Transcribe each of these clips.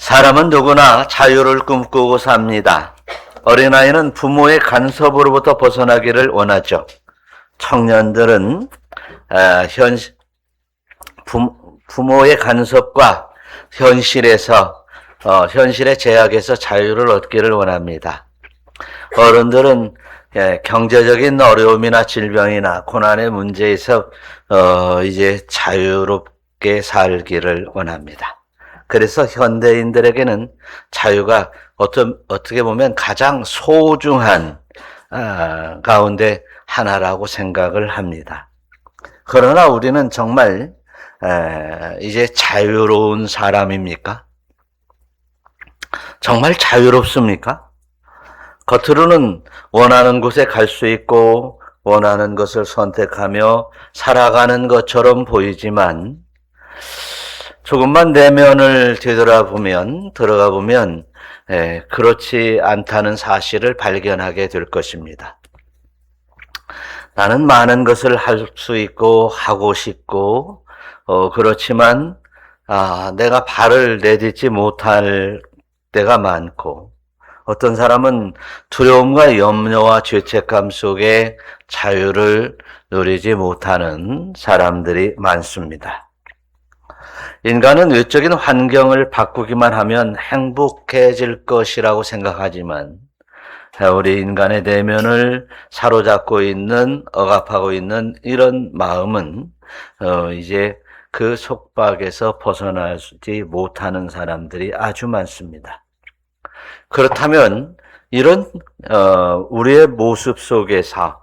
사람은 누구나 자유를 꿈꾸고 삽니다. 어린아이는 부모의 간섭으로부터 벗어나기를 원하죠. 청년들은 부모의 간섭과 현실의 제약에서 자유를 얻기를 원합니다. 어른들은 경제적인 어려움이나 질병이나 고난의 문제에서 이제 자유롭게 살기를 원합니다. 그래서 현대인들에게는 자유가 어떻게 보면 가장 소중한 가운데 하나라고 생각을 합니다. 그러나 우리는 정말 이제 자유로운 사람입니까? 정말 자유롭습니까? 겉으로는 원하는 곳에 갈 수 있고 원하는 것을 선택하며 살아가는 것처럼 보이지만 조금만 내면을 들어가 보면 그렇지 않다는 사실을 발견하게 될 것입니다. 나는 많은 것을 할 수 있고 하고 싶고 그렇지만 내가 발을 내딛지 못할 때가 많고, 어떤 사람은 두려움과 염려와 죄책감 속에 자유를 누리지 못하는 사람들이 많습니다. 인간은 외적인 환경을 바꾸기만 하면 행복해질 것이라고 생각하지만 우리 인간의 내면을 사로잡고 있는, 억압하고 있는 이런 마음은 이제 그 속박에서 벗어나지 못하는 사람들이 아주 많습니다. 그렇다면 이런 우리의 모습 속에서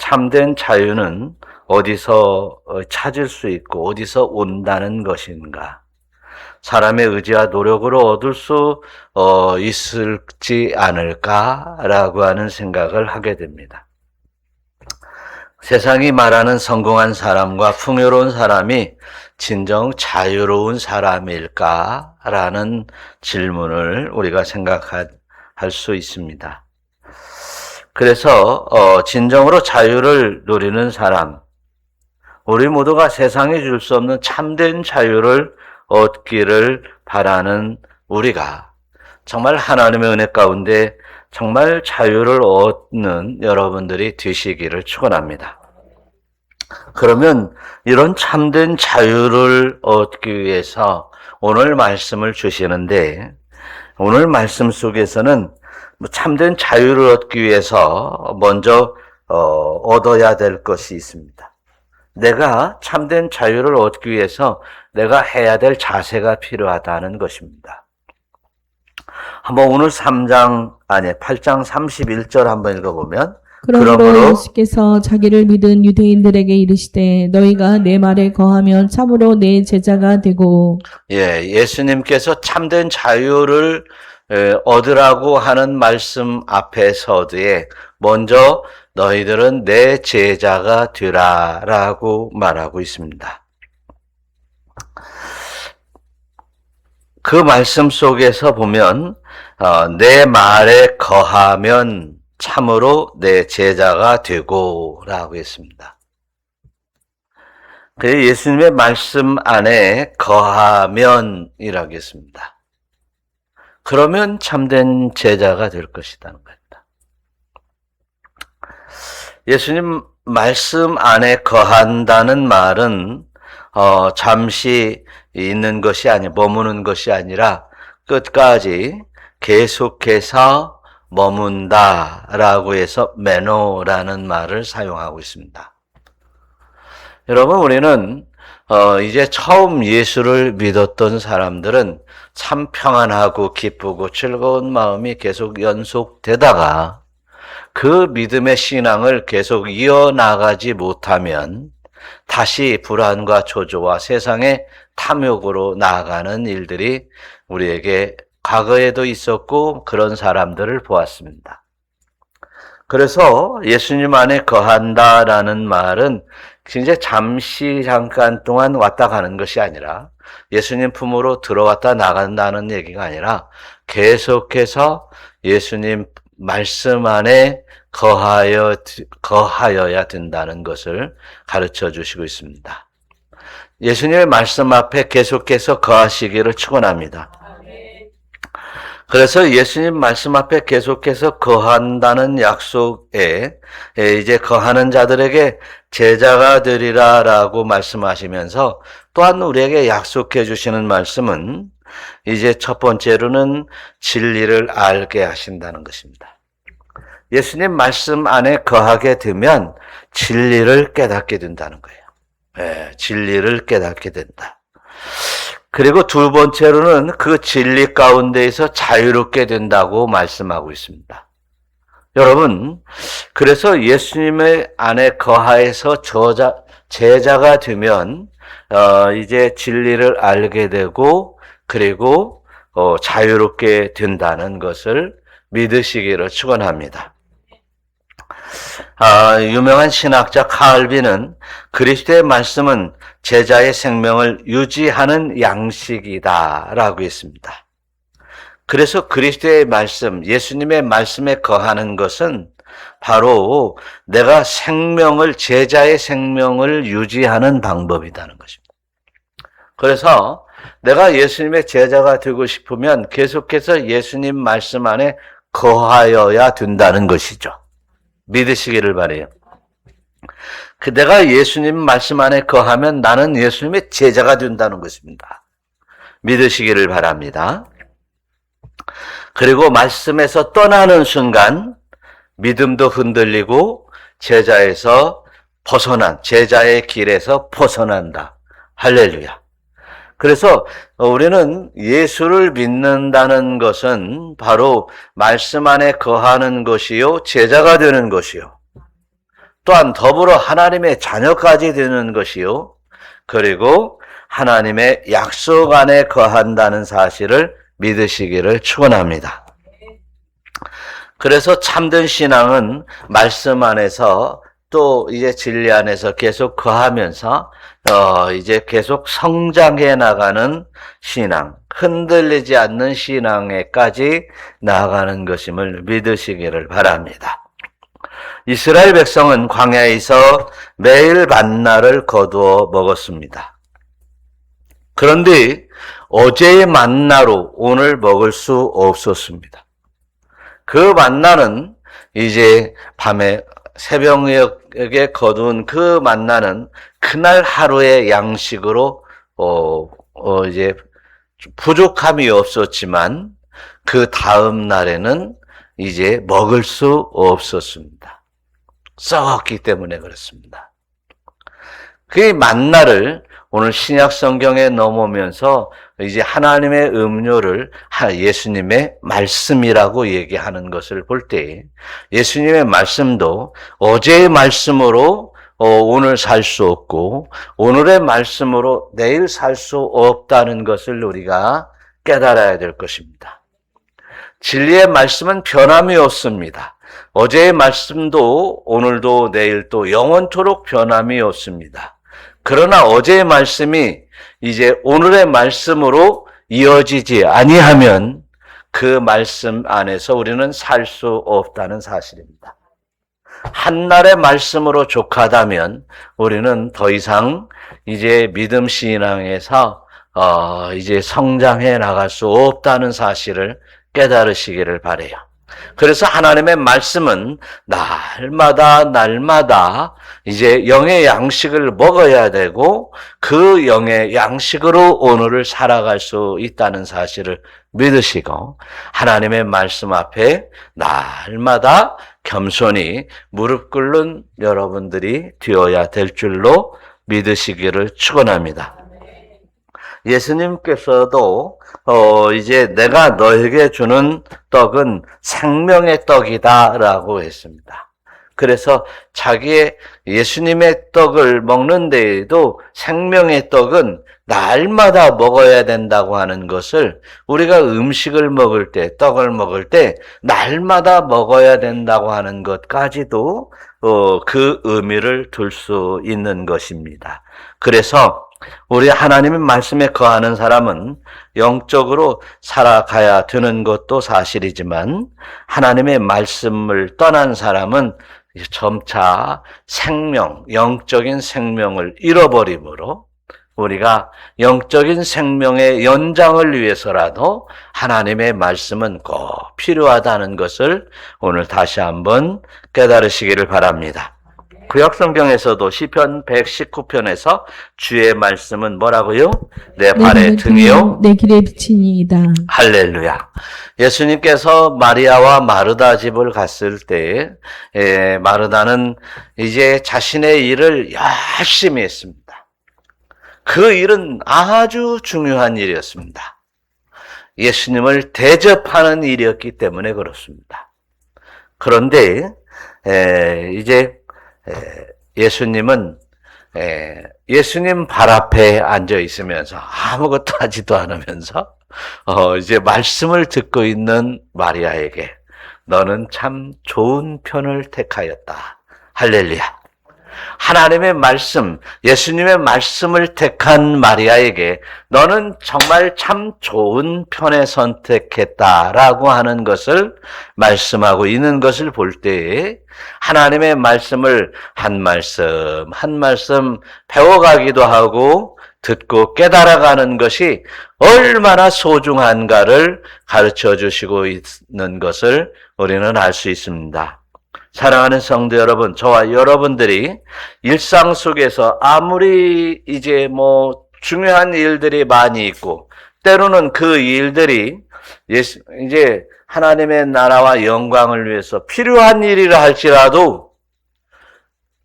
참된 자유는 어디서 찾을 수 있고 어디서 온다는 것인가? 사람의 의지와 노력으로 얻을 수 있을지 않을까라고 하는 생각을 하게 됩니다. 세상이 말하는 성공한 사람과 풍요로운 사람이 진정 자유로운 사람일까라는 질문을 우리가 생각할 수 있습니다. 그래서 진정으로 자유를 누리는 사람, 우리 모두가 세상에 줄 수 없는 참된 자유를 얻기를 바라는 우리가 정말 하나님의 은혜 가운데 정말 자유를 얻는 여러분들이 되시기를 축원합니다. 그러면 이런 참된 자유를 얻기 위해서 오늘 말씀을 주시는데, 오늘 말씀 속에서는 참된 자유를 얻기 위해서 먼저 얻어야 될 것이 있습니다. 내가 참된 자유를 얻기 위해서 내가 해야 될 자세가 필요하다는 것입니다. 한번 오늘 8장 31절 한번 읽어보면, 그러므로 예수께서 자기를 믿은 유대인들에게 이르시되 너희가 내 말에 거하면 참으로 내 제자가 되고. 예수님께서 참된 자유를 얻으라고 하는 말씀 앞에 서두에 먼저 너희들은 내 제자가 되라라고 말하고 있습니다. 그 말씀 속에서 보면 내 말에 거하면 참으로 내 제자가 되고 라고 했습니다. 그래서 예수님의 말씀 안에 거하면 이라고 했습니다. 그러면 참된 제자가 될 것이라는 겁니다. 예수님 말씀 안에 거한다는 말은 잠시 있는 것이 머무는 것이 아니라 끝까지 계속해서 머문다라고 해서 메노라는 말을 사용하고 있습니다. 여러분, 우리는 이제 처음 예수를 믿었던 사람들은 참 평안하고 기쁘고 즐거운 마음이 계속 연속되다가 그 믿음의 신앙을 계속 이어나가지 못하면 다시 불안과 초조와 세상의 탐욕으로 나아가는 일들이 우리에게 과거에도 있었고 그런 사람들을 보았습니다. 그래서 예수님 안에 거한다라는 말은 이제 잠깐 동안 왔다 가는 것이 아니라, 예수님 품으로 들어왔다 나간다는 얘기가 아니라 계속해서 예수님 말씀 안에 거하여야 된다는 것을 가르쳐 주시고 있습니다. 예수님의 말씀 앞에 계속해서 거하시기를 축원합니다. 그래서 예수님 말씀 앞에 계속해서 거한다는 약속에 이제 거하는 자들에게 제자가 되리라라고 말씀하시면서 또한 우리에게 약속해 주시는 말씀은 이제 첫 번째로는 진리를 알게 하신다는 것입니다. 예수님 말씀 안에 거하게 되면 진리를 깨닫게 된다는 거예요. 네, 진리를 깨닫게 된다. 그리고 두 번째로는 그 진리 가운데에서 자유롭게 된다고 말씀하고 있습니다. 여러분, 그래서 예수님의 안에 거하여서 제자가 되면 이제 진리를 알게 되고 그리고 자유롭게 된다는 것을 믿으시기를 축원합니다. 유명한 신학자 칼빈은 그리스도의 말씀은 제자의 생명을 유지하는 양식이다라고 했습니다. 그래서 그리스도의 말씀, 예수님의 말씀에 거하는 것은 바로 내가 제자의 생명을 유지하는 방법이라는 것입니다. 그래서 내가 예수님의 제자가 되고 싶으면 계속해서 예수님 말씀 안에 거하여야 된다는 것이죠. 믿으시기를 바라요. 내가 예수님 말씀 안에 거하면 나는 예수님의 제자가 된다는 것입니다. 믿으시기를 바랍니다. 그리고 말씀에서 떠나는 순간 믿음도 흔들리고 제자의 길에서 벗어난다. 할렐루야. 그래서 우리는 예수를 믿는다는 것은 바로 말씀 안에 거하는 것이요, 제자가 되는 것이요, 또한 더불어 하나님의 자녀까지 되는 것이요, 그리고 하나님의 약속 안에 거한다는 사실을 믿으시기를 축원합니다. 그래서 참된 신앙은 말씀 안에서 또 이제 진리 안에서 계속 거하면서 이제 계속 성장해 나가는 신앙, 흔들리지 않는 신앙에까지 나아가는 것임을 믿으시기를 바랍니다. 이스라엘 백성은 광야에서 매일 만나를 거두어 먹었습니다. 그런데 어제의 만나로 오늘 먹을 수 없었습니다. 그 만나는 이제 밤에 새벽에 거둔 그 만나는 그날 하루의 양식으로 이제 부족함이 없었지만 그 다음 날에는 이제 먹을 수 없었습니다. 썩었기 때문에 그렇습니다. 그 만나를 오늘 신약 성경에 넘으면서 이제 하나님의 음료를 예수님의 말씀이라고 얘기하는 것을 볼 때 예수님의 말씀도 어제의 말씀으로 오늘 살 수 없고 오늘의 말씀으로 내일 살 수 없다는 것을 우리가 깨달아야 될 것입니다. 진리의 말씀은 변함이 없습니다. 어제의 말씀도 오늘도 내일도 영원토록 변함이 없습니다. 그러나 어제의 말씀이 이제 오늘의 말씀으로 이어지지 아니하면 그 말씀 안에서 우리는 살 수 없다는 사실입니다. 한날의 말씀으로 족하다면 우리는 더 이상 이제 믿음 신앙에서 이제 성장해 나갈 수 없다는 사실을 깨달으시기를 바라요. 그래서 하나님의 말씀은 날마다 이제 영의 양식을 먹어야 되고 그 영의 양식으로 오늘을 살아갈 수 있다는 사실을 믿으시고 하나님의 말씀 앞에 날마다 겸손히 무릎 꿇는 여러분들이 되어야 될 줄로 믿으시기를 축원합니다. 예수님께서도 이제 내가 너에게 주는 떡은 생명의 떡이다라고 했습니다. 그래서 예수님의 떡을 먹는 데에도 생명의 떡은 날마다 먹어야 된다고 하는 것을 우리가 음식을 먹을 때, 떡을 먹을 때 날마다 먹어야 된다고 하는 것까지도 그 의미를 둘 수 있는 것입니다. 그래서 우리 하나님의 말씀에 거하는 사람은 영적으로 살아가야 되는 것도 사실이지만 하나님의 말씀을 떠난 사람은 점차 영적인 생명을 잃어버림으로 우리가 영적인 생명의 연장을 위해서라도 하나님의 말씀은 꼭 필요하다는 것을 오늘 다시 한번 깨달으시기를 바랍니다. 구약성경에서도 시편 119편에서 주의 말씀은 뭐라고요? 내 발의 등이요 내 길의 빛이니이다. 할렐루야. 예수님께서 마리아와 마르다 집을 갔을 때 마르다는 이제 자신의 일을 열심히 했습니다. 그 일은 아주 중요한 일이었습니다. 예수님을 대접하는 일이었기 때문에 그렇습니다. 그런데 이제 예수님은 예수님 발 앞에 앉아 있으면서 아무것도 하지도 않으면서 이제 말씀을 듣고 있는 마리아에게 너는 참 좋은 편을 택하였다. 할렐루야. 하나님의 말씀, 예수님의 말씀을 택한 마리아에게 너는 정말 참 좋은 편에 선택했다라고 하는 것을 말씀하고 있는 것을 볼 때에 하나님의 말씀을 한 말씀 한 말씀 배워가기도 하고 듣고 깨달아가는 것이 얼마나 소중한가를 가르쳐 주시고 있는 것을 우리는 알 수 있습니다. 사랑하는 성도 여러분, 저와 여러분들이 일상 속에서 아무리 이제 중요한 일들이 많이 있고, 때로는 그 일들이 이제 하나님의 나라와 영광을 위해서 필요한 일이라 할지라도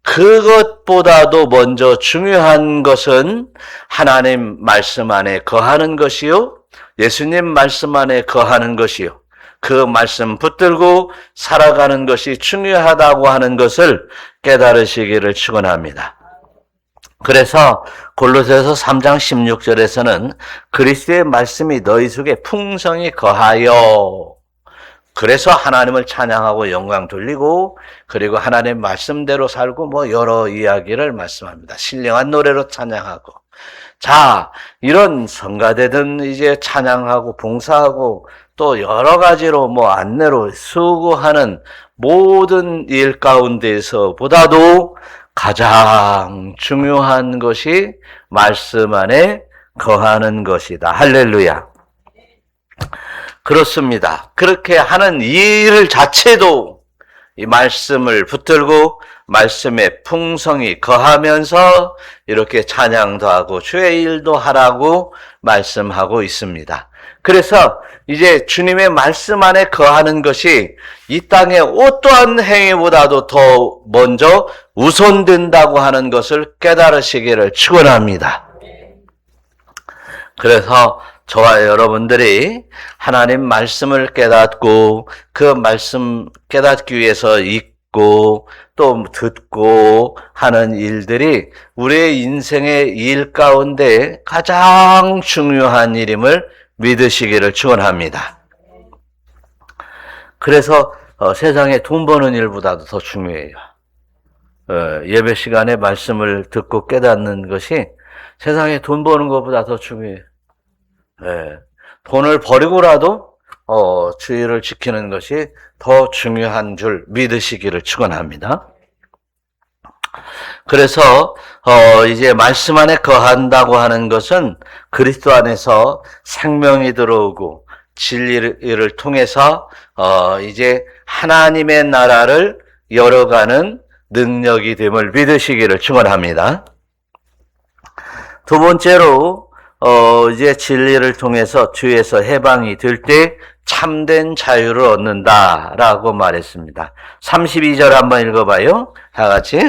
그것보다도 먼저 중요한 것은 하나님 말씀 안에 거하는 것이요, 예수님 말씀 안에 거하는 것이요, 그 말씀 붙들고 살아가는 것이 중요하다고 하는 것을 깨달으시기를 축원합니다. 그래서 골로새서 3장 16절에서는 그리스도의 말씀이 너희 속에 풍성히 거하여, 그래서 하나님을 찬양하고 영광 돌리고, 그리고 하나님의 말씀대로 살고 여러 이야기를 말씀합니다. 신령한 노래로 찬양하고. 자, 이런 성가대든 이제 찬양하고 봉사하고 또 여러 가지로 안내로 수고하는 모든 일 가운데서보다도 가장 중요한 것이 말씀 안에 거하는 것이다. 할렐루야. 그렇습니다. 그렇게 하는 일 자체도 이 말씀을 붙들고 말씀에 풍성히 거하면서 이렇게 찬양도 하고 주의 일도 하라고 말씀하고 있습니다. 그래서 이제 주님의 말씀 안에 거하는 것이 이 땅의 어떠한 행위보다도 더 먼저 우선된다고 하는 것을 깨달으시기를 축원합니다. 그래서 저와 여러분들이 하나님 말씀을 깨닫고 그 말씀 깨닫기 위해서 읽고 또 듣고 하는 일들이 우리의 인생의 일 가운데 가장 중요한 일임을 믿으시기를 축원합니다. 그래서 세상에 돈 버는 일보다도 더 중요해요. 예배 시간에 말씀을 듣고 깨닫는 것이 세상에 돈 버는 것보다 더 중요해요. 돈을 버리고라도 주의를 지키는 것이 더 중요한 줄 믿으시기를 축원합니다. 그래서 이제 말씀 안에 거한다고 하는 것은 그리스도 안에서 생명이 들어오고 진리를 통해서 이제 하나님의 나라를 열어가는 능력이 됨을 믿으시기를 축원합니다. 두 번째로 이제 진리를 통해서 주에서 해방이 될 때 참된 자유를 얻는다라고 말했습니다. 32절 한번 읽어봐요. 다 같이.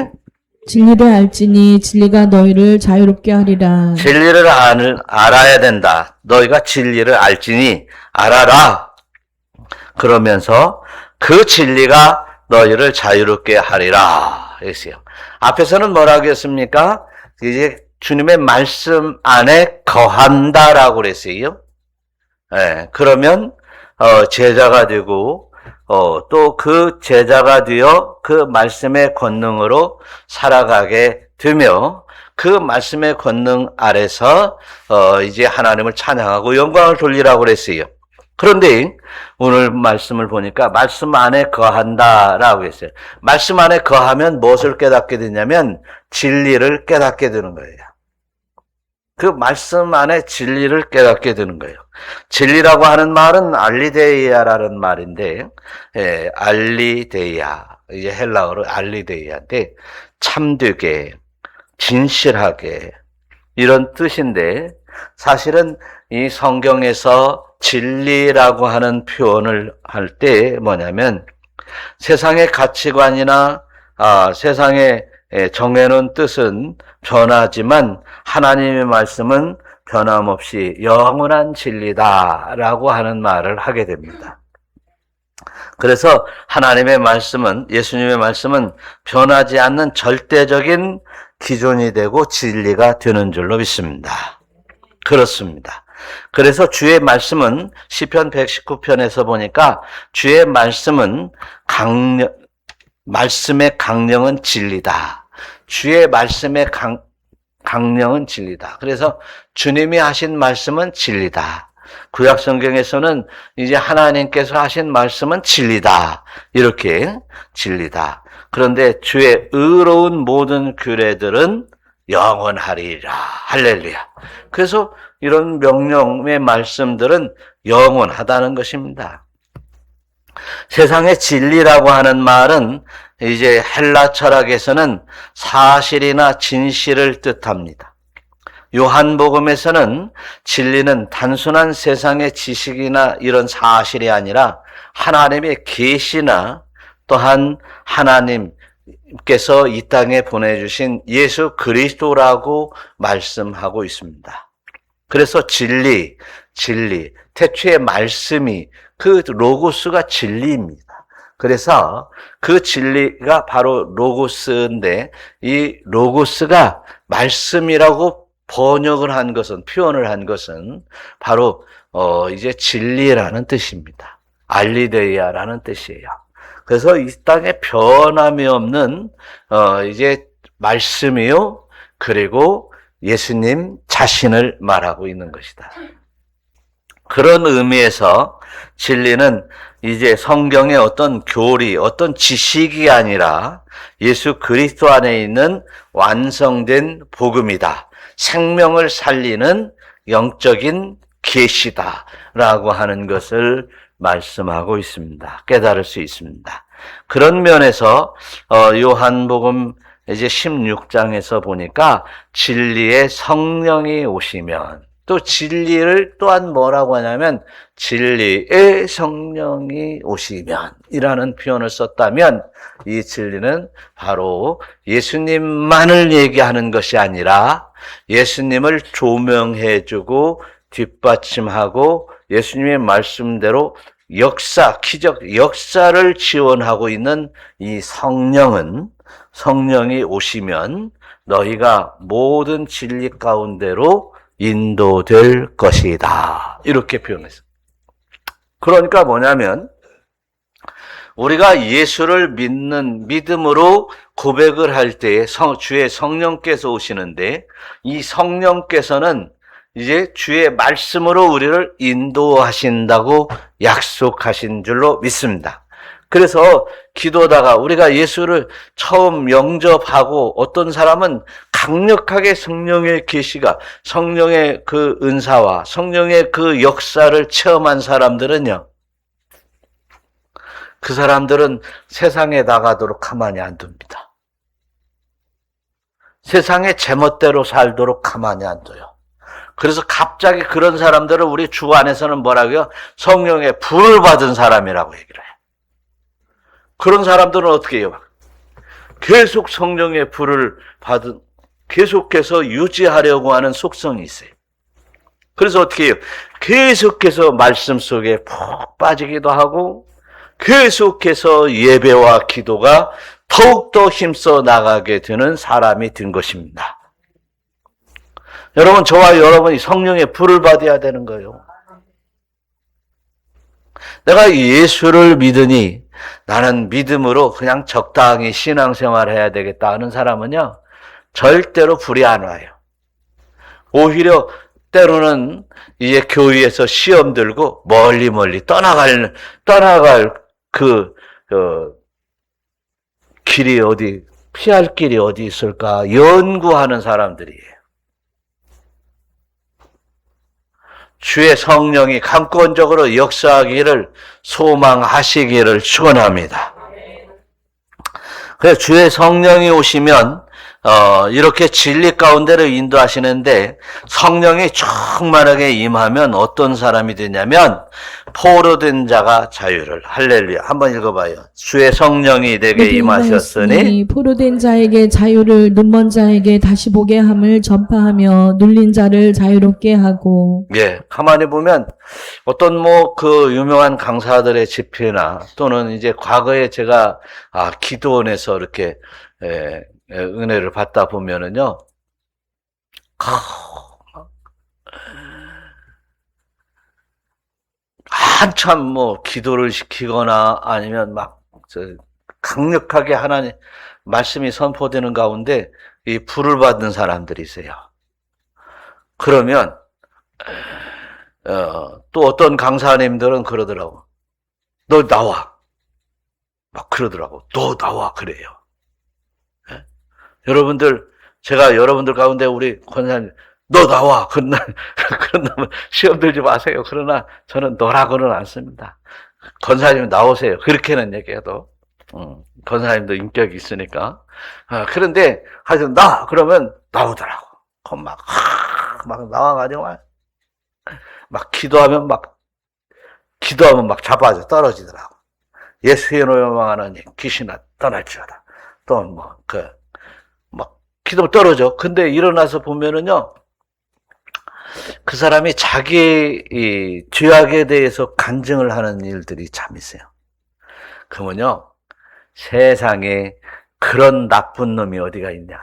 진리를 알지니 진리가 너희를 자유롭게 하리라. 진리를 알아야 된다. 너희가 진리를 알지니 알아라. 그러면서 그 진리가 너희를 자유롭게 하리라 했어요. 앞에서는 뭐라고 했습니까? 이제 주님의 말씀 안에 거한다라고 그랬어요. 그러면 제자가 되고 또 그 제자가 되어 그 말씀의 권능으로 살아가게 되며 그 말씀의 권능 아래서 이제 하나님을 찬양하고 영광을 돌리라고 그랬어요. 그런데 오늘 말씀을 보니까 말씀 안에 거한다라고 했어요. 말씀 안에 거하면 무엇을 깨닫게 되냐면 진리를 깨닫게 되는 거예요. 그 말씀 안에 진리를 깨닫게 되는 거예요. 진리라고 하는 말은 알리데이아라는 말인데, 알리데이아, 이제 헬라어로 알리데이아인데, 참되게, 진실하게, 이런 뜻인데, 사실은 이 성경에서 진리라고 하는 표현을 할 때 뭐냐면, 세상의 가치관이나 세상에 정해놓은 뜻은 변하지만 하나님의 말씀은 변함없이 영원한 진리다라고 하는 말을 하게 됩니다. 그래서 하나님의 말씀은, 예수님의 말씀은 변하지 않는 절대적인 기준이 되고 진리가 되는 줄로 믿습니다. 그렇습니다. 그래서 주의 말씀은 시편 119편에서 보니까 주의 말씀은 말씀의 강령은 진리다. 주의 말씀의 강령은 진리다. 그래서 주님이 하신 말씀은 진리다. 구약 성경에서는 이제 하나님께서 하신 말씀은 진리다. 이렇게 진리다. 그런데 주의 의로운 모든 규례들은 영원하리라. 할렐루야. 그래서 이런 명령의 말씀들은 영원하다는 것입니다. 세상의 진리라고 하는 말은 이제 헬라 철학에서는 사실이나 진실을 뜻합니다. 요한복음에서는 진리는 단순한 세상의 지식이나 이런 사실이 아니라 하나님의 계시나 또한 하나님께서 이 땅에 보내주신 예수 그리스도라고 말씀하고 있습니다. 그래서 진리, 태초의 말씀이 그 로고스가 진리입니다. 그래서 그 진리가 바로 로고스인데 이 로고스가 말씀이라고 번역을 한 것은, 표현을 한 것은 바로 이제 진리라는 뜻입니다. 알리데이아라는 뜻이에요. 그래서 이 땅에 변함이 없는 이제 말씀이요, 그리고 예수님 자신을 말하고 있는 것이다. 그런 의미에서 진리는 이제 성경의 어떤 교리, 어떤 지식이 아니라 예수 그리스도 안에 있는 완성된 복음이다. 생명을 살리는 영적인 계시다라고 하는 것을 말씀하고 있습니다. 깨달을 수 있습니다. 그런 면에서 요한복음 이제 16장에서 보니까 진리의 성령이 오시면, 또 진리를 또한 뭐라고 하냐면 진리의 성령이 오시면 이라는 표현을 썼다면, 이 진리는 바로 예수님만을 얘기하는 것이 아니라 예수님을 조명해주고 뒷받침하고 예수님의 말씀대로 기적, 역사를 지원하고 있는 이 성령이 오시면 너희가 모든 진리 가운데로 인도될 것이다. 이렇게 표현했어요. 그러니까 뭐냐면 우리가 예수를 믿음으로 고백을 할 때에 주의 성령께서 오시는데, 이 성령께서는 이제 주의 말씀으로 우리를 인도하신다고 약속하신 줄로 믿습니다. 그래서 기도다가 우리가 예수를 처음 영접하고, 어떤 사람은 강력하게 성령의 계시가, 성령의 그 은사와 성령의 그 역사를 체험한 사람들은요, 그 사람들은 세상에 나가도록 가만히 안 둡니다. 세상의 제멋대로 살도록 가만히 안 둬요. 그래서 갑자기 그런 사람들을 우리 주 안에서는 뭐라고요? 성령의 불을 받은 사람이라고 얘기를 해요. 그런 사람들은 어떻게 해요? 계속 성령의 불을 받은, 계속해서 유지하려고 하는 속성이 있어요. 그래서 어떻게 해요? 계속해서 말씀 속에 푹 빠지기도 하고, 계속해서 예배와 기도가 더욱더 힘써 나가게 되는 사람이 된 것입니다. 여러분, 저와 여러분이 성령의 불을 받아야 되는 거예요. 내가 예수를 믿으니 나는 믿음으로 그냥 적당히 신앙생활 해야 되겠다 하는 사람은요, 절대로 불이 안 와요. 오히려 때로는 이제 교회에서 시험 들고 멀리 떠나갈 길이 피할 길이 어디 있을까 연구하는 사람들이에요. 주의 성령이 강권적으로 역사하기를 소망하시기를 축원합니다. 그래서 주의 성령이 오시면 이렇게 진리 가운데로 인도하시는데 성령이 충만하게 임하면 어떤 사람이 되냐면 포로된 자가 자유를. 할렐루야. 한번 읽어봐요. 주의 성령이 내게 임하셨으니 포로된 자에게 자유를, 눈먼 자에게 다시 보게 함을 전파하며 눌린 자를 자유롭게 하고. 예, 가만히 보면 어떤 그 유명한 강사들의 집회나 또는 이제 과거에 제가 기도원에서 이렇게 은혜를 받다 보면은요, 한참 기도를 시키거나 아니면 강력하게 하나님 말씀이 선포되는 가운데 이 불을 받는 사람들이 있어요. 그러면 또 어떤 강사님들은 그러더라고. 너 나와. 막 그러더라고. 너 나와. 그래요. 예? 여러분들, 제가 여러분들 가운데 우리 권사님, 너 나와. 그런 날 시험 들지 마세요. 그러나 저는 너라고는 않습니다. 권사님 나오세요. 그렇게는 얘기해도. 권사님도 인격이 있으니까. 그런데 하여튼 그러면 나오더라고. 막 나와가지고 막 기도하면 막 자빠져 떨어지더라고. 예수의 이름으로 하나님 귀신아 떠날지어다. 또 막 기도면 떨어져. 근데 일어나서 보면은요, 그 사람이 자기의 이 죄악에 대해서 간증을 하는 일들이 참 있어요. 그러면요, 세상에 그런 나쁜 놈이 어디가 있냐.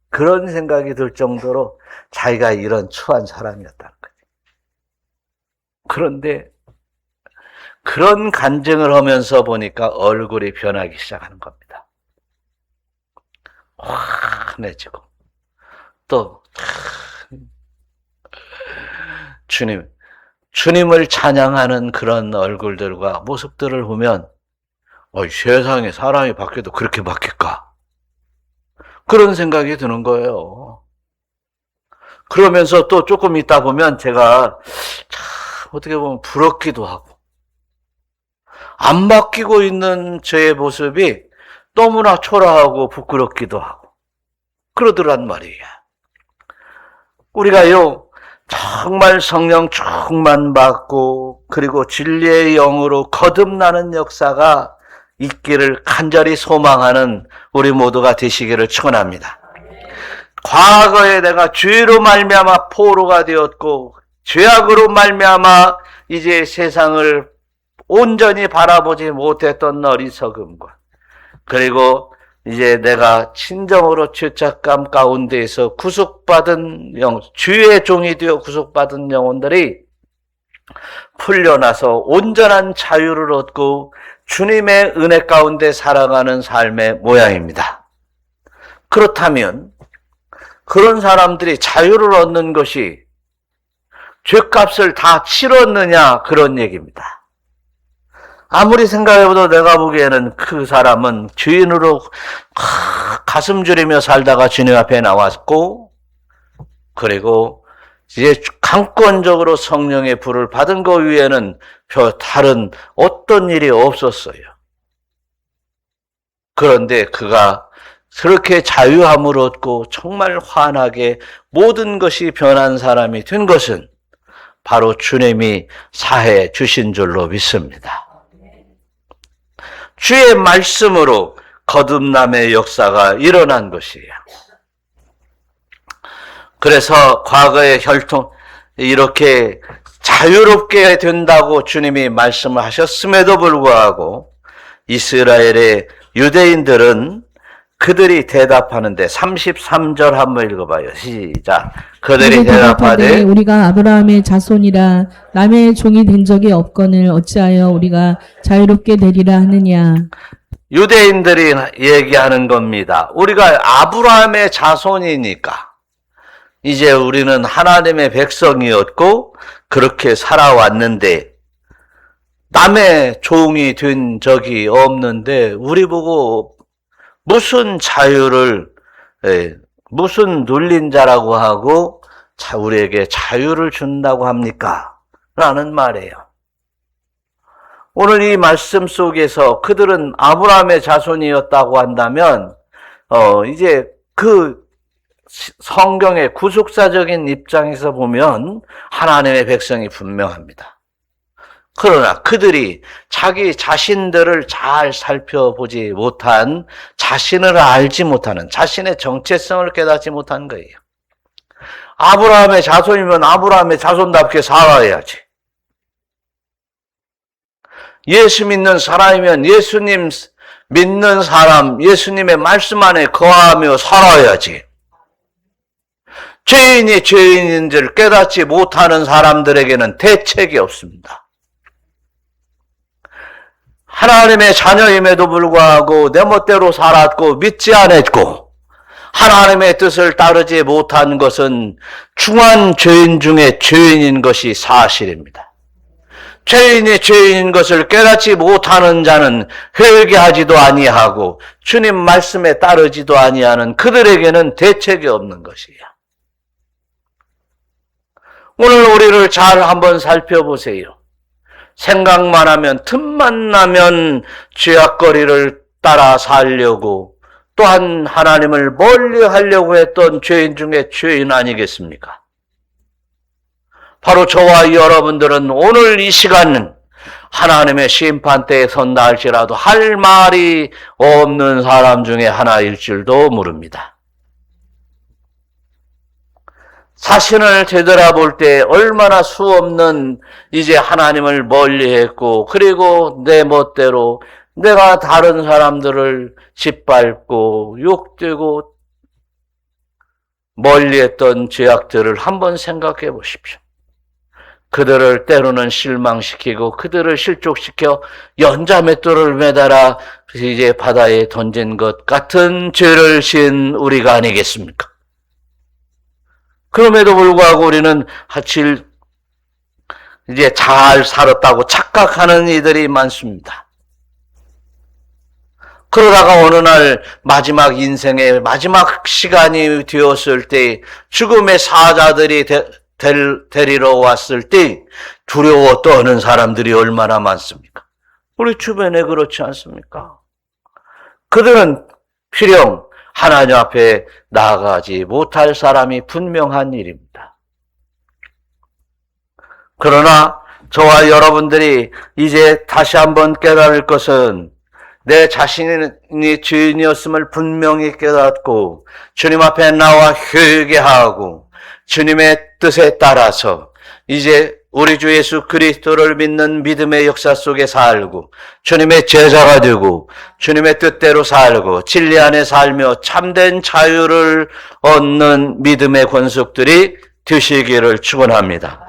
그런 생각이 들 정도로 자기가 이런 추한 사람이었다는 거지. 그런데 그런 간증을 하면서 보니까 얼굴이 변하기 시작하는 겁니다. 환해지고 또 주님을 찬양하는 그런 얼굴들과 모습들을 보면 세상에 사람이 바뀌어도 그렇게 바뀔까? 그런 생각이 드는 거예요. 그러면서 또 조금 있다 보면 제가 참 어떻게 보면 부럽기도 하고 안 바뀌고 있는 저의 모습이 너무나 초라하고 부끄럽기도 하고 그러더란 말이에요. 우리가요 정말 성령 충만받고 그리고 진리의 영으로 거듭나는 역사가 있기를 간절히 소망하는 우리 모두가 되시기를 축원합니다. 과거에 내가 죄로 말미암아 포로가 되었고 죄악으로 말미암아 이제 세상을 온전히 바라보지 못했던 어리석음과 그리고 이제 내가 진정으로 죄책감 가운데에서 구속받은 주의 종이 되어 구속받은 영혼들이 풀려나서 온전한 자유를 얻고 주님의 은혜 가운데 살아가는 삶의 모양입니다. 그렇다면 그런 사람들이 자유를 얻는 것이 죄값을 다 치렀느냐 그런 얘기입니다. 아무리 생각해봐도 내가 보기에는 그 사람은 주인으로 가슴 졸이며 살다가 주님 앞에 나왔고 그리고 이제 강권적으로 성령의 불을 받은 것 위에는 다른 어떤 일이 없었어요. 그런데 그가 그렇게 자유함을 얻고 정말 환하게 모든 것이 변한 사람이 된 것은 바로 주님이 사해 주신 줄로 믿습니다. 주의 말씀으로 거듭남의 역사가 일어난 것이에요. 그래서 과거의 혈통 이렇게 자유롭게 된다고 주님이 말씀을 하셨음에도 불구하고 이스라엘의 유대인들은 그들이 대답하는데 33절 한번 읽어봐요. 시작. 그들이 대답하되 우리가 아브라함의 자손이라 남의 종이 된 적이 없거늘 어찌하여 우리가 자유롭게 되리라 하느냐. 유대인들이 얘기하는 겁니다. 우리가 아브라함의 자손이니까 이제 우리는 하나님의 백성이었고 그렇게 살아왔는데 남의 종이 된 적이 없는데 우리 보고 무슨 자유를 무슨 눌린 자라고 하고 우리에게 자유를 준다고 합니까? 라는 말이에요. 오늘 이 말씀 속에서 그들은 아브라함의 자손이었다고 한다면, 이제 그 성경의 구속사적인 입장에서 보면 하나님의 백성이 분명합니다. 그러나 그들이 자기 자신들을 잘 살펴보지 못한, 자신을 알지 못하는, 자신의 정체성을 깨닫지 못한 거예요. 아브라함의 자손이면 아브라함의 자손답게 살아야지. 예수 믿는 사람이면 예수님 믿는 사람, 예수님의 말씀 안에 거하며 살아야지. 죄인이 죄인인 줄 깨닫지 못하는 사람들에게는 대책이 없습니다. 하나님의 자녀임에도 불구하고 내 멋대로 살았고 믿지 않았고 하나님의 뜻을 따르지 못한 것은 중한 죄인 중에 죄인인 것이 사실입니다. 죄인이 죄인인 것을 깨닫지 못하는 자는 회개하지도 아니하고 주님 말씀에 따르지도 아니하는 그들에게는 대책이 없는 것이에요. 오늘 우리를 잘 한번 살펴보세요. 생각만 하면, 틈만 나면 죄악거리를 따라 살려고 또한 하나님을 멀리 하려고 했던 죄인 중에 죄인 아니겠습니까? 바로 저와 여러분들은 오늘 이 시간은 하나님의 심판대에 선다 할지라도 할 말이 없는 사람 중에 하나일 줄도 모릅니다. 자신을 되돌아볼 때 얼마나 수없는 이제 하나님을 멀리했고 그리고 내 멋대로 내가 다른 사람들을 짓밟고 욕되고 멀리했던 죄악들을 한번 생각해 보십시오. 그들을 때로는 실망시키고 그들을 실족시켜 연자맷돌을 매달아 이제 바다에 던진 것 같은 죄를 지은 우리가 아니겠습니까? 그럼에도 불구하고 우리는 이제 잘 살았다고 착각하는 이들이 많습니다. 그러다가 어느 날 마지막 인생의 마지막 시간이 되었을 때 죽음의 사자들이 데리러 왔을 때 두려워 떠는 사람들이 얼마나 많습니까? 우리 주변에 그렇지 않습니까? 그들은 필영 하나님 앞에 나아가지 못할 사람이 분명한 일입니다. 그러나 저와 여러분들이 이제 다시 한번 깨달을 것은 내 자신이 죄인이었음을 분명히 깨닫고 주님 앞에 나와 회개하고 주님의 뜻에 따라서 이제 우리 주 예수 그리스도를 믿는 믿음의 역사 속에 살고 주님의 제자가 되고 주님의 뜻대로 살고 진리 안에 살며 참된 자유를 얻는 믿음의 권속들이 되시기를 축원합니다.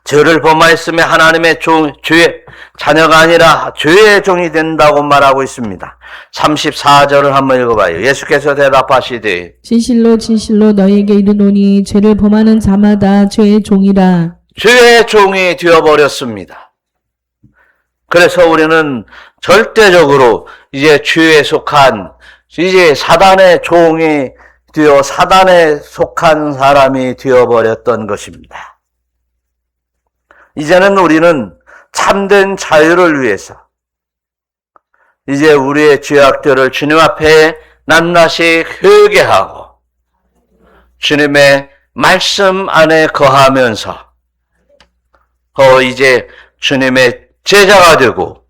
죄를 범하였으면 하나님의 죄의 자녀가 아니라 죄의 종이 된다고 말하고 있습니다. 34절을 한번 읽어봐요. 예수께서 대답하시되 진실로 진실로 너희에게 이르노니 죄를 범하는 자마다 죄의 종이라. 죄의 종이 되어버렸습니다. 그래서 우리는 절대적으로 이제 죄에 속한 이제 사단의 종이 되어 사단에 속한 사람이 되어버렸던 것입니다. 이제는 우리는 참된 자유를 위해서 이제 우리의 죄악들을 주님 앞에 낱낱이 회개하고 주님의 말씀 안에 거하면서 이제 주님의 제자가 되고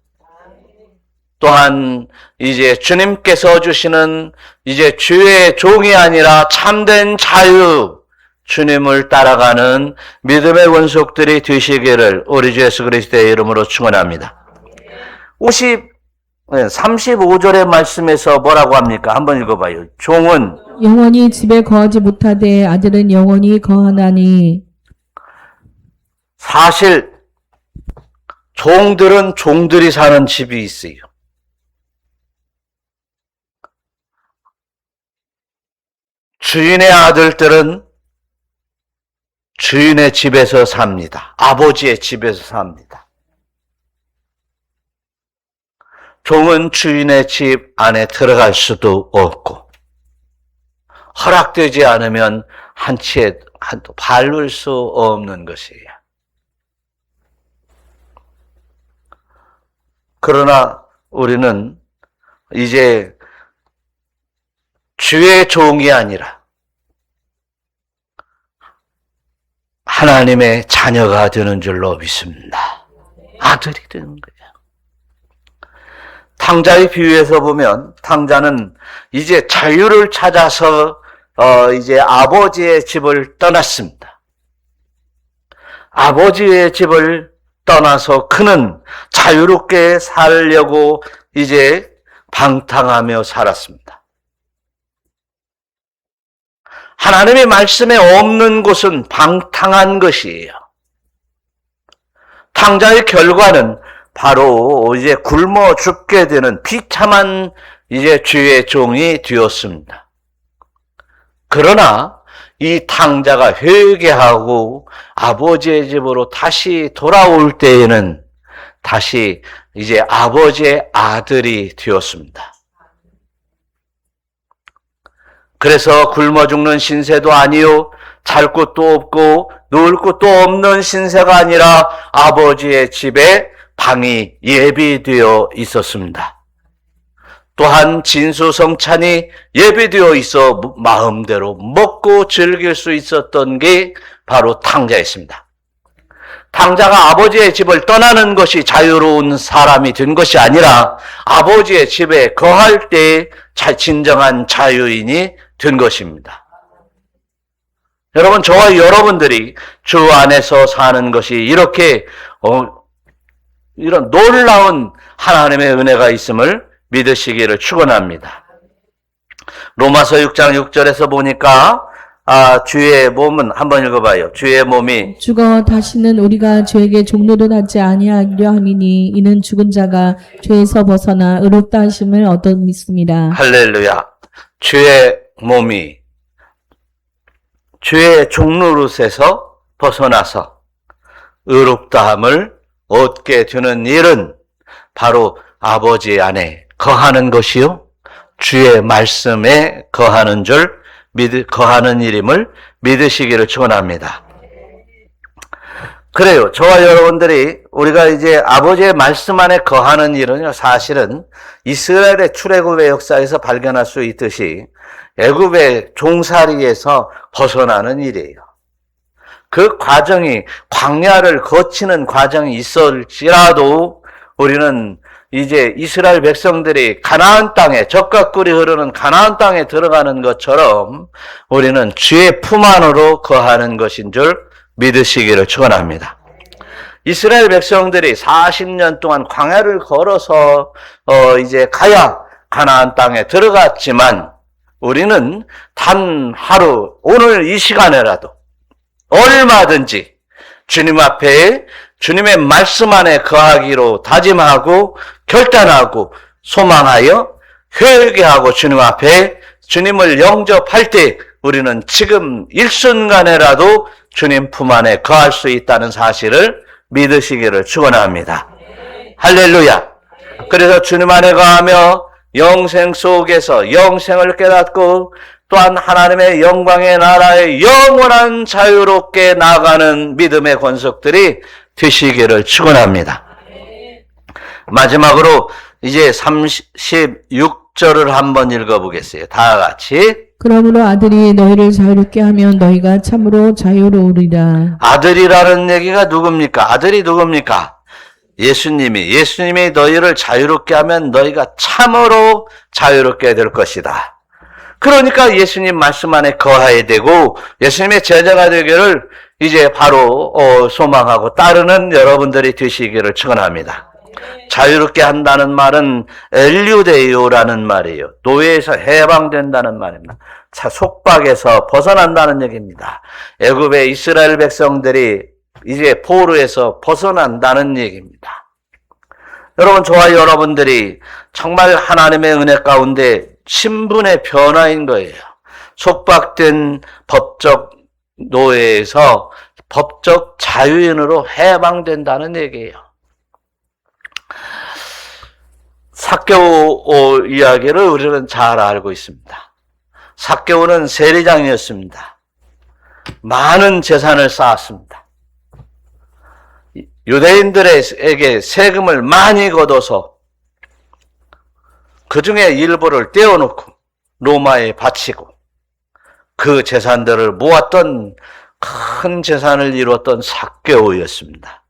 또한 이제 주님께서 주시는 이제 죄의 종이 아니라 참된 자유, 주님을 따라가는 믿음의 원속들이 되시기를 우리 주 예수 그리스도의 이름으로 축원합니다. 35절의 말씀에서 뭐라고 합니까? 한번 읽어봐요. 종은 영원히 집에 거하지 못하되 아들은 영원히 거하나니. 사실 종들은 종들이 사는 집이 있어요. 주인의 아들들은 주인의 집에서 삽니다. 아버지의 집에서 삽니다. 종은 주인의 집 안에 들어갈 수도 없고 허락되지 않으면 한 치에 한도 밟을 수 없는 것이에요. 그러나 우리는 이제 주의 종이 아니라 하나님의 자녀가 되는 줄로 믿습니다. 아들이 되는 거예요. 탕자의 비유에서 보면 탕자는 이제 자유를 찾아서 이제 아버지의 집을 떠났습니다. 아버지의 집을 떠나서 그는 자유롭게 살려고 이제 방탕하며 살았습니다. 하나님의 말씀에 없는 곳은 방탕한 것이에요. 탕자의 결과는 바로 이제 굶어 죽게 되는 비참한 이제 주의 종이 되었습니다. 그러나 이 탕자가 회개하고 아버지의 집으로 다시 돌아올 때에는 다시 이제 아버지의 아들이 되었습니다. 그래서 굶어 죽는 신세도 아니요, 잘 곳도 없고 누울 곳도 없는 신세가 아니라 아버지의 집에 방이 예비되어 있었습니다. 또한 진수성찬이 예비되어 있어 마음대로 먹고 즐길 수 있었던 게 바로 탕자였습니다. 탕자가 아버지의 집을 떠나는 것이 자유로운 사람이 된 것이 아니라 아버지의 집에 거할 때 진정한 자유인이 된 것입니다. 여러분, 저와 여러분들이 주 안에서 사는 것이 이렇게 이런 놀라운 하나님의 은혜가 있음을 믿으시기를 축원합니다. 로마서 6장 6절에서 보니까 주의 몸은 한번 읽어봐요. 주의 몸이 죽어 다시는 우리가 죄에게 종노릇 하지 아니하려 함이니 이는 죽은 자가 죄에서 벗어나 의롭다 하심을 얻어 믿습니다. 할렐루야. 주의 몸이 죄의 종노릇에서 벗어나서 의롭다함을 얻게 되는 일은 바로 아버지 안에 거하는 것이요, 주의 말씀에 거하는 거하는 일임을 믿으시기를 축원합니다. 그래요. 저와 여러분들이 우리가 이제 아버지의 말씀 안에 거하는 일은 사실은 이스라엘의 출애굽의 역사에서 발견할 수 있듯이 애굽의 종살이에서 벗어나는 일이에요. 그 과정이 광야를 거치는 과정이 있을지라도 우리는 이제 이스라엘 백성들이 가나안 땅에 젖과 꿀이 흐르는 가나안 땅에 들어가는 것처럼 우리는 주의 품 안으로 거하는 것인 줄 믿으시기를 축원합니다. 이스라엘 백성들이 40년 동안 광야를 걸어서 이제 가야 가나안 땅에 들어갔지만 우리는 단 하루 오늘 이 시간에라도 얼마든지 주님 앞에 주님의 말씀 안에 거하기로 다짐하고 결단하고 소망하여 회개하고 주님 앞에 주님을 영접할 때 우리는 지금 일순간에라도 주님 품 안에 거할 수 있다는 사실을 믿으시기를 축원합니다. 할렐루야. 그래서 주님 안에 거하며 영생 속에서 영생을 깨닫고 또한 하나님의 영광의 나라에 영원한 자유롭게 나가는 믿음의 권속들이 되시기를 축원합니다. 마지막으로 이제 36절을 한번 읽어보겠어요. 다 같이. 그러므로 아들이 너희를 자유롭게 하면 너희가 참으로 자유로우리라. 아들이라는 얘기가 누굽니까? 아들이 누굽니까? 예수님이 너희를 자유롭게 하면 너희가 참으로 자유롭게 될 것이다. 그러니까 예수님 말씀 안에 거해야 되고 예수님의 제자가 되기를 이제 바로 소망하고 따르는 여러분들이 되시기를 축원합니다. 자유롭게 한다는 말은 엘류데이오라는 말이에요. 노예에서 해방된다는 말입니다. 속박에서 벗어난다는 얘기입니다. 애굽의 이스라엘 백성들이 이제 포로에서 벗어난다는 얘기입니다. 여러분, 저와 여러분들이 정말 하나님의 은혜 가운데 신분의 변화인 거예요. 속박된 법적 노예에서 법적 자유인으로 해방된다는 얘기예요. 삭개오 이야기를 우리는 잘 알고 있습니다. 삭개오는 세리장이었습니다. 많은 재산을 쌓았습니다. 유대인들에게 세금을 많이 걷어서 그 중에 일부를 떼어놓고 로마에 바치고 그 재산들을 모았던 큰 재산을 이루었던 삭개오였습니다.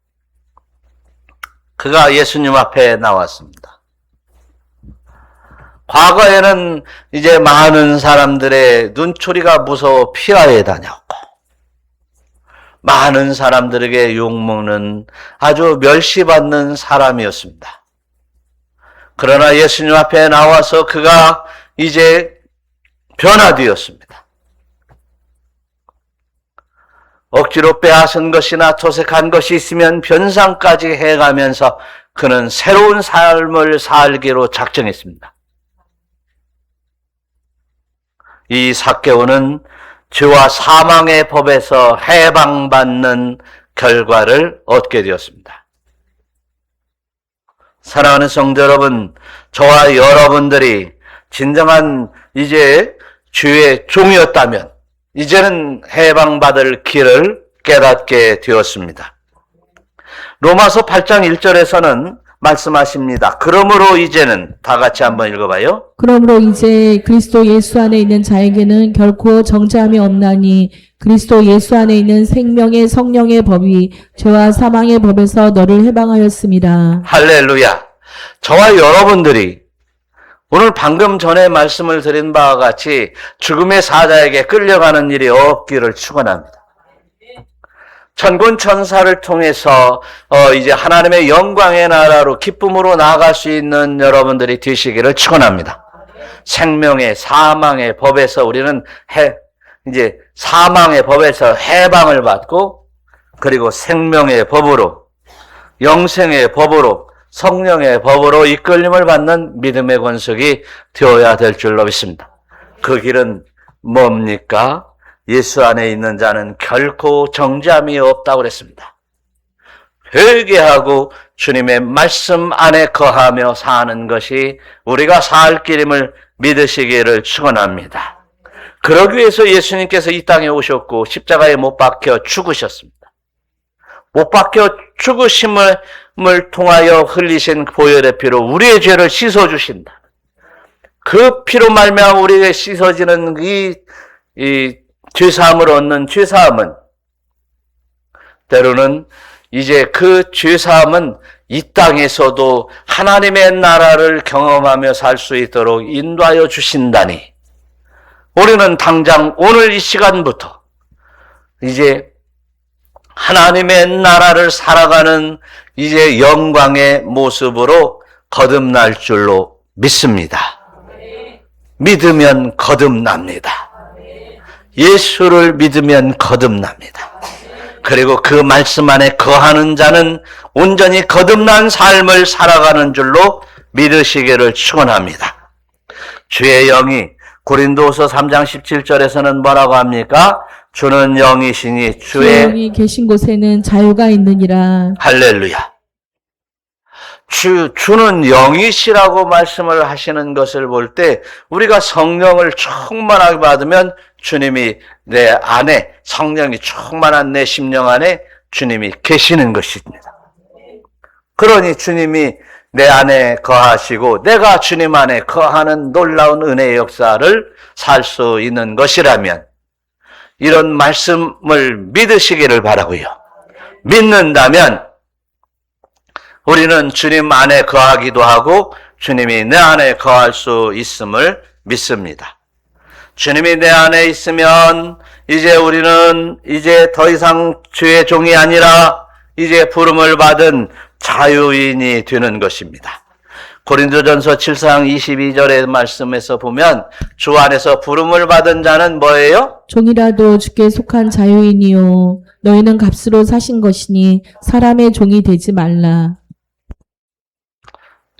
그가 예수님 앞에 나왔습니다. 과거에는 이제 많은 사람들의 눈초리가 무서워 피하에 다녔고 많은 사람들에게 욕먹는 아주 멸시받는 사람이었습니다. 그러나 예수님 앞에 나와서 그가 이제 변화되었습니다. 억지로 빼앗은 것이나 토색한 것이 있으면 변상까지 해가면서 그는 새로운 삶을 살기로 작정했습니다. 이 삭개오는 죄와 사망의 법에서 해방받는 결과를 얻게 되었습니다. 사랑하는 성도 여러분, 저와 여러분들이 진정한 이제 주의 종이었다면 이제는 해방받을 길을 깨닫게 되었습니다. 로마서 8장 1절에서는 말씀하십니다. 그러므로 이제는 다 같이 한번 읽어봐요. 그러므로 이제 그리스도 예수 안에 있는 자에게는 결코 정죄함이 없나니 그리스도 예수 안에 있는 생명의 성령의 법이 죄와 사망의 법에서 너를 해방하였습니다. 할렐루야. 저와 여러분들이 오늘 방금 전에 말씀을 드린 바와 같이 죽음의 사자에게 끌려가는 일이 없기를 축원합니다. 천군 천사를 통해서 이제 하나님의 영광의 나라로 기쁨으로 나아갈 수 있는 여러분들이 되시기를 축원합니다. 생명의 사망의 법에서 우리는 이제 사망의 법에서 해방을 받고 그리고 생명의 법으로 영생의 법으로 성령의 법으로 이끌림을 받는 믿음의 권속이 되어야 될 줄로 믿습니다. 그 길은 뭡니까? 예수 안에 있는 자는 결코 정죄함이 없다고 그랬습니다. 회개하고 주님의 말씀 안에 거하며 사는 것이 우리가 살 길임을 믿으시기를 축원합니다. 그러기 위해서 예수님께서 이 땅에 오셨고 십자가에 못 박혀 죽으셨습니다. 못 박혀 죽으심을 통하여 흘리신 보혈의 피로 우리의 죄를 씻어주신다. 그 피로 말미암아 우리에게 씻어지는 이 죄사함을 얻는 죄사함은 때로는 이제 그 죄사함은 이 땅에서도 하나님의 나라를 경험하며 살 수 있도록 인도하여 주신다니 우리는 당장 오늘 이 시간부터 이제 하나님의 나라를 살아가는 이제 영광의 모습으로 거듭날 줄로 믿습니다. 믿으면 거듭납니다. 예수를 믿으면 거듭납니다. 그리고 그 말씀 안에 거하는 자는 온전히 거듭난 삶을 살아가는 줄로 믿으시기를 축원합니다. 주의 영이 고린도후서 3장 17절에서는 뭐라고 합니까? 주는 영이시니 주의 영이 계신 곳에는 자유가 있느니라. 할렐루야. 주는 영이시라고 말씀을 하시는 것을 볼 때 우리가 성령을 충만하게 받으면 주님이 내 안에 성령이 충만한 내 심령 안에 주님이 계시는 것입니다. 그러니 주님이 내 안에 거하시고 내가 주님 안에 거하는 놀라운 은혜의 역사를 살 수 있는 것이라면 이런 말씀을 믿으시기를 바라고요. 믿는다면 우리는 주님 안에 거하기도 하고 주님이 내 안에 거할 수 있음을 믿습니다. 주님이 내 안에 있으면 이제 우리는 이제 더 이상 주의 종이 아니라 이제 부름을 받은 자유인이 되는 것입니다. 고린도전서 7장 22절의 말씀에서 보면 주 안에서 부름을 받은 자는 뭐예요? 종이라도 주께 속한 자유인이요 너희는 값으로 사신 것이니 사람의 종이 되지 말라.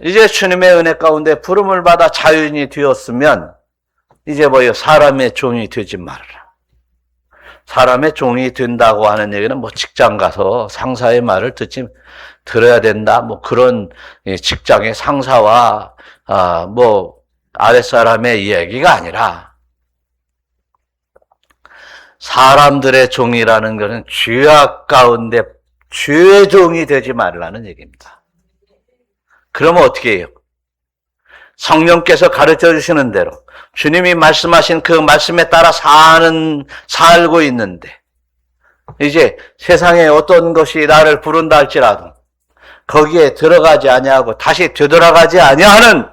이제 주님의 은혜 가운데 부름을 받아 자유인이 되었으면 이제 뭐예요? 사람의 종이 되지 말아라. 사람의 종이 된다고 하는 얘기는 뭐 직장 가서 상사의 말을 들어야 된다. 뭐 그런 직장의 상사와 뭐 아랫사람의 이야기가 아니라 사람들의 종이라는 것은 죄악 가운데 죄의 종이 되지 말라는 얘기입니다. 그러면 어떻게 해요? 성령께서 가르쳐 주시는 대로 주님이 말씀하신 그 말씀에 따라 살고 있는데 이제 세상에 어떤 것이 나를 부른다 할지라도 거기에 들어가지 아니하고 다시 되돌아가지 아니하는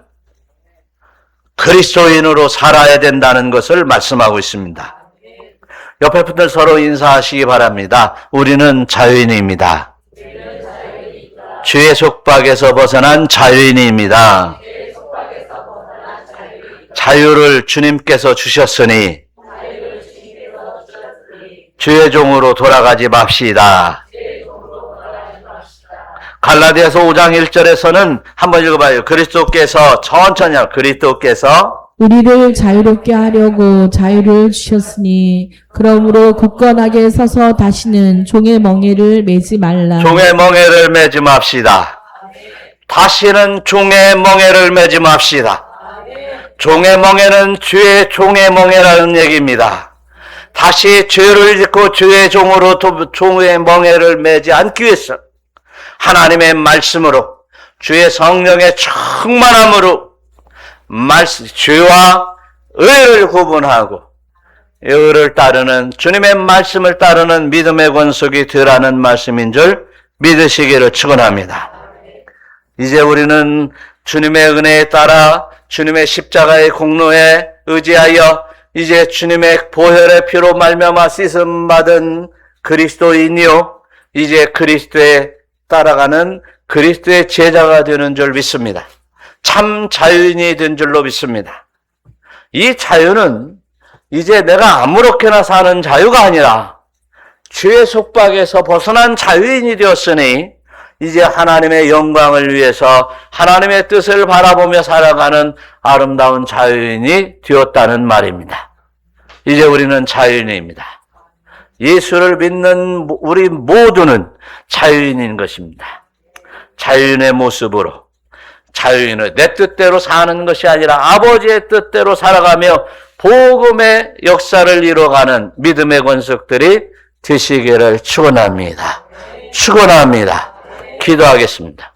그리스도인으로 살아야 된다는 것을 말씀하고 있습니다. 옆에 분들 서로 인사하시기 바랍니다. 우리는 자유인입니다. 주의 속박에서 벗어난 자유인입니다. 자유를 주님께서 주셨으니 주의 종으로 돌아가지 맙시다. 갈라디아서 5장 1절에서는 한번 읽어봐요. 그리스도께서 천천히 그리스도께서 우리를 자유롭게 하려고 자유를 주셨으니 그러므로 굳건하게 서서 다시는 종의 멍에를 매지 말라. 종의 멍에를 매지 맙시다. 다시는 종의 멍에를 매지 맙시다. 종의 멍에는 주의 종의 멍에라는 얘기입니다. 다시 죄를 짓고 주의 종으로 종의 멍에를 매지 않기 위해서 하나님의 말씀으로 주의 성령의 충만함으로 죄와 의를 구분하고 의를 따르는 주님의 말씀을 따르는 믿음의 권속이 되라는 말씀인 줄 믿으시기를 축원합니다. 이제 우리는 주님의 은혜에 따라 주님의 십자가의 공로에 의지하여 이제 주님의 보혈의 피로 말미암아 씻음 받은 그리스도인이요 이제 그리스도에 따라가는 그리스도의 제자가 되는 줄 믿습니다. 참 자유인이 된 줄로 믿습니다. 이 자유는 이제 내가 아무렇게나 사는 자유가 아니라 죄의 속박에서 벗어난 자유인이 되었으니 이제 하나님의 영광을 위해서 하나님의 뜻을 바라보며 살아가는 아름다운 자유인이 되었다는 말입니다. 이제 우리는 자유인입니다. 예수를 믿는 우리 모두는 자유인인 것입니다. 자유인의 모습으로 자유인은 내 뜻대로 사는 것이 아니라 아버지의 뜻대로 살아가며 복음의 역사를 이뤄가는 믿음의 권속들이 되시기를 축원합니다. 축원합니다. 기도하겠습니다.